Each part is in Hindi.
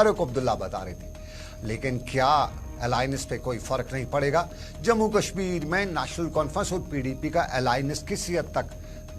फारूक अब्दुल्ला बता रहे थे। लेकिन क्या अलायंस पे कोई फर्क नहीं पड़ेगा? जम्मू कश्मीर में नेशनल कॉन्फ्रेंस और पीडीपी का अलायंस किसी हद तक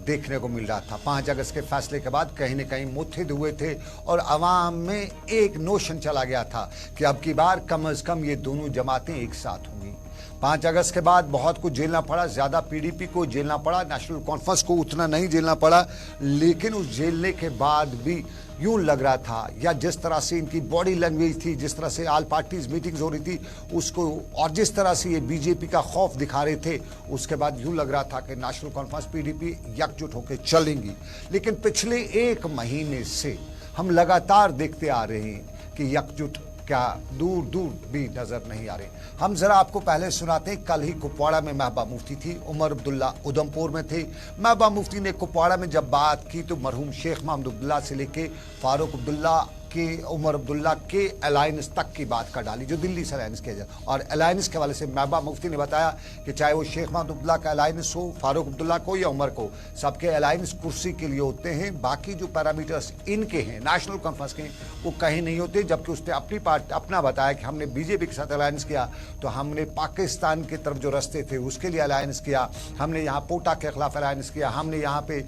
देखने को मिल रहा था। 5 अगस्त के फैसले के बाद कहीं न कहीं मुत्थिद हुए थे और अवाम में एक नोशन चला गया था कि अब की बार कम से कम ये दोनों जमातें एक साथ होंगी। 5 अगस्त के बाद बहुत कुछ झेलना पड़ा, ज्यादा पीडीपी को झेलना पड़ा, नेशनल कॉन्फ्रेंस को उतना नहीं झेलना पड़ा। लेकिन उस झेलने के बाद भी यूं लग रहा था, या जिस तरह से इनकी बॉडी लैंग्वेज थी, जिस तरह से ऑल पार्टीज मीटिंग्स हो रही थी उसको, और जिस तरह से ये बीजेपी का खौफ दिखा रहे थे, उसके बाद यूं लग रहा था कि नेशनल कॉन्फ्रेंस पीडीपी एकजुट होकर चलेंगी। लेकिन पिछले 1 महीने से हम लगातार देखते आ रहे हैं कि एकजुट क्या दूर दूर भी नजर नहीं आ रहे। हम जरा आपको पहले सुनाते हैं। कल ही कुपवाड़ा में महबूबा मुफ्ती थी, उमर अब्दुल्ला उधमपुर में थे। महबूबा मुफ्ती ने कुपवाड़ा में जब बात की तो मरहूम शेख महमूद अब्दुल्ला से लेके फारूक अब्दुल्ला के उमर अब्दुल्ला के अलायंस तक की बात कर डाली, जो दिल्ली से अलायंस किया जाए। और अलायंस के हवाले से महबूबा मुफ्ती ने बताया कि चाहे वो शेख महमूद अब्दुल्ला का अलायंस हो, फारूक अब्दुल्ला को या उमर को, सबके अलायंस कुर्सी के लिए होते हैं। बाकी जो पैरामीटर्स इनके हैं नेशनल कॉन्फ्रेंस के, वो कहीं नहीं होते। जबकि उसने अपनी पार्टी अपना बताया कि हमने बीजेपी के साथ अलायंस किया तो हमने पाकिस्तान की तरफ जो रास्ते थे उसके लिए अलायंस किया, हमने यहाँ पोटा के खिलाफ अलायंस किया, हमने यहाँ पे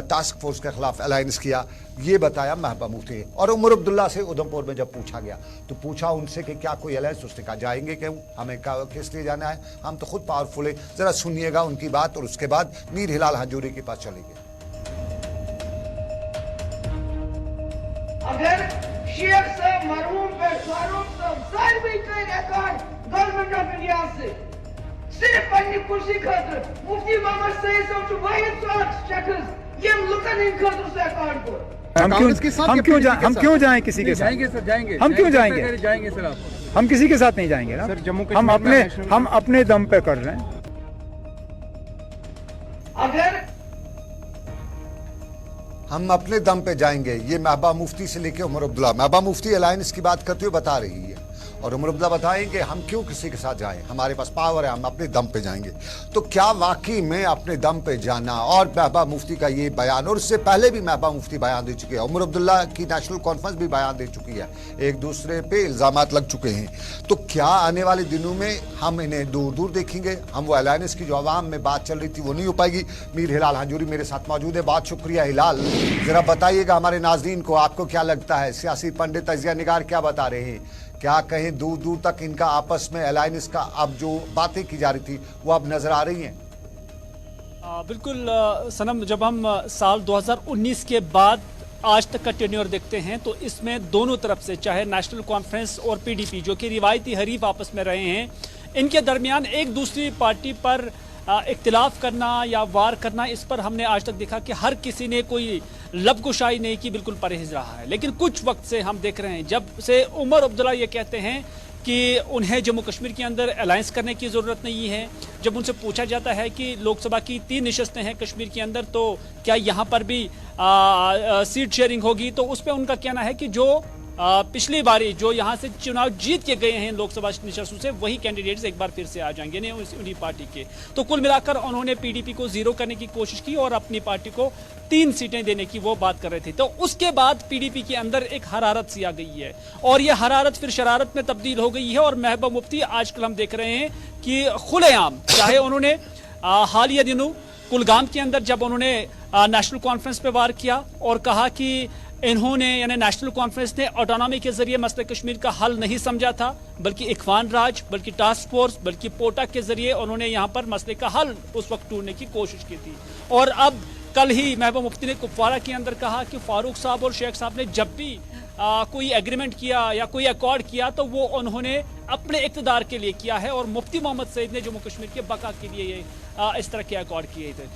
टास्क फोर्स के खिलाफ अलायंस किया। ये बताया महबूबा मुफ्ती ने। और उमर अब्दुल्ला से उधमपुर में जब पूछा गया तो पूछा उनसे कि क्या कोई अलायंस, उसने कहा जाएंगे क्यों, हमें किस लिए जाना है, हम तो खुद पावरफुल है। जरा सुनिएगा उनकी बात और उसके बाद मीर हिलाल हजूरी के पास चलेंगे। अगर शेख साहब मरहूम पे फारूक साहब सारी गवर्नमेंट ऑफ इंडिया से सिर्फ अपनी कुर्सी खातर मुफ्ती मोहम्मद सईद साहब वाहिद शख्स ये लुकन इन खातर से अकाउंट को हम क्यों जाएं किसी के साथ? जाएंगे सर, जाएंगे। हम क्यों जाएंगे? जाएंगे सर, आप हम किसी के साथ नहीं जाएंगे ना सर। जम्मू हम अपने दम पे कर रहे हैं। अगर हम अपने दम पे जाएंगे, ये महबूबा मुफ्ती से लेके उमर अब्दुल्ला। महबूबा मुफ्ती अलायंस की बात करते हुए बता रही है और उमर अब्दुल्ला बताएंगे हम क्यों किसी के साथ जाएं, हमारे पास पावर है, हम अपने दम पे जाएंगे। तो क्या वाकई में अपने दम पे जाना, और महबूबा मुफ्ती का ये बयान, और इससे पहले भी महबूबा मुफ्ती बयान दे चुके हैं, उमर अब्दुल्ला की नेशनल कॉन्फ्रेंस भी बयान दे चुकी है, एक दूसरे पे इल्जामात लग चुके हैं। तो क्या आने वाले दिनों में हम इन्हें दूर दूर देखेंगे? हम वो अलायंस की जो आवाम में बात चल रही थी वो नहीं हो पाएगी। मीर हिलाल हजूरी मेरे साथ मौजूद है। बहुत शुक्रिया हिलाल। जरा बताइएगा हमारे नाजरीन को, आपको क्या लगता है, सियासी पंडित, तजिया निगार क्या बता रहे हैं? क्या कहीं दूर दूर तक इनका आपस में अलायंस का अब जो बातें की जा रही थी वो अब नजर आ रही हैं? बिल्कुल सनम, जब हम साल 2019 के बाद आज तक का टेन्योर देखते हैं तो इसमें दोनों तरफ से, चाहे नेशनल कॉन्फ्रेंस और पीडीपी जो कि रिवायती हरीफ आपस में रहे हैं, इनके दरमियान एक दूसरी पार्टी पर इख्तिलाफ करना या वार करना, इस पर हमने आज तक देखा कि हर किसी ने कोई लबकुशाई नहीं की, बिल्कुल परहेज रहा है। लेकिन कुछ वक्त से हम देख रहे हैं, जब से उमर अब्दुल्ला ये कहते हैं कि उन्हें जम्मू कश्मीर के अंदर अलायंस करने की ज़रूरत नहीं है, जब उनसे पूछा जाता है कि लोकसभा की 3 नशस्तें हैं कश्मीर के अंदर, तो क्या यहाँ पर भी सीट शेयरिंग होगी, तो उस पर उनका कहना है कि जो पिछली बारी जो यहाँ से चुनाव जीत के गए हैं लोकसभा नशस्तों से, वही कैंडिडेट्स एक बार फिर से आ जाएंगे नहीं उन्हीं पार्टी के। तो कुल मिलाकर उन्होंने पीडीपी को जीरो करने की कोशिश की और अपनी पार्टी को 3 सीटें देने की वो बात कर रहे थे। तो उसके बाद पीडीपी के अंदर एक हरारत सी आ गई है और ये हरारत फिर शरारत में तब्दील हो गई है। और महबूबा मुफ्ती आजकल हम देख रहे हैं कि खुलेआम, चाहे उन्होंने हालिया दिनों कुलगाम के अंदर जब उन्होंने नेशनल कॉन्फ्रेंस पे वार किया और कहा कि इन्होंने, यानी नेशनल कॉन्फ्रेंस ने ऑटोनॉमी के जरिए मसले कश्मीर का हल नहीं समझा था, बल्कि इख्वान राज, बल्कि टास्क फोर्स, बल्कि पोटा के जरिए उन्होंने यहाँ पर मसले का हल उस वक्त ढूंढने की कोशिश की थी। और अब कल ही महबूबा मुफ्ती ने कुपवाड़ा के अंदर कहा कि फारूक साहब और शेख साहब ने जब भी कोई एग्रीमेंट किया या कोई अकॉर्ड किया तो वो उन्होंने अपने इक़्तिदार के लिए किया है और मुफ्ती मोहम्मद सईद ने जम्मू कश्मीर के बका के लिए इस तरह के अकॉर्ड किए थे।